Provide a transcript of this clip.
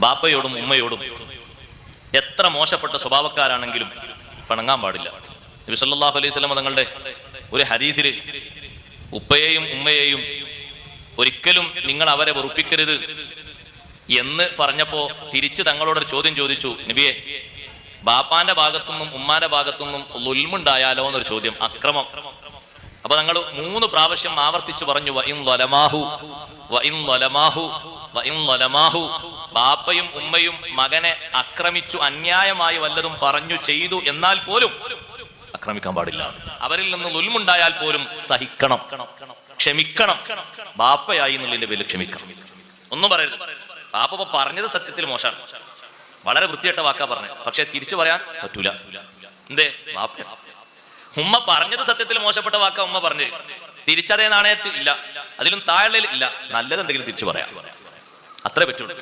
ബാപ്പയോടും ഉമ്മയോടും എത്ര മോശപ്പെട്ട സ്വഭാവക്കാരാണെങ്കിലും പിണങ്ങാൻ പാടില്ല. നബി സല്ലല്ലാഹു അലൈഹി വസല്ലം തങ്ങളുടെ ഒരു ഹദീസിൽ ഉപ്പയെയും ഉമ്മയെയും ഒരിക്കലും നിങ്ങൾ അവരെ വെറുപ്പിക്കരുത് എന്ന് പറഞ്ഞപ്പോ തിരിച്ച് തങ്ങളോടൊരു ചോദ്യം ചോദിച്ചു, നബിയെ, ബാപ്പാന്റെ ഭാഗത്തുനിന്നും ഉമ്മാന്റെ ഭാഗത്തുനിന്നും ളുൽമുണ്ടായാലോ എന്നൊരു ചോദ്യം, അക്രമം. അപ്പൊ ഞങ്ങൾ 3 പ്രാവശ്യം ആവർത്തിച്ചു പറഞ്ഞു, വഇൻ ളലമാഹു വഇൻ ളലമാഹു വഇൻ ളലമാഹു. ബാപ്പയും ഉമ്മയും മകനെ ആക്രമിച്ചു, അന്യായമായി വല്ലതും പറഞ്ഞു ചെയ്തു എന്നാൽ പോലും ആക്രമിക്കാൻ പാടില്ല. അവരിൽ നിന്ന് ളുൽമുണ്ടായാൽ പോലും സഹിക്കണം, ക്ഷമിക്കണം. ബാപ്പയായി എന്നുള്ളതിന്റെ പേരിൽ ക്ഷമിക്കണം, ഒന്നും പറയരുത്. ബാപ്പ ഇപ്പൊ പറഞ്ഞത് സത്യത്തിൽ മോശമാണ്, വളരെ വൃത്തികെട്ട വാക്കാ പറഞ്ഞത്, പക്ഷെ തിരിച്ചു പറയാൻ പറ്റൂല. എന്തേ? ബാപ്പ. ഉമ്മ പറഞ്ഞത് സത്യത്തിൽ മോശപ്പെട്ട വാക്കാ ഉമ്മ പറഞ്ഞു, തിരിച്ചതേ നാണയത്തിൽ ഇല്ല, അതിലും താഴെ ഇല്ല, നല്ലത് എന്തെങ്കിലും തിരിച്ചു പറയാം, അത്രേ പറ്റുള്ളൂ.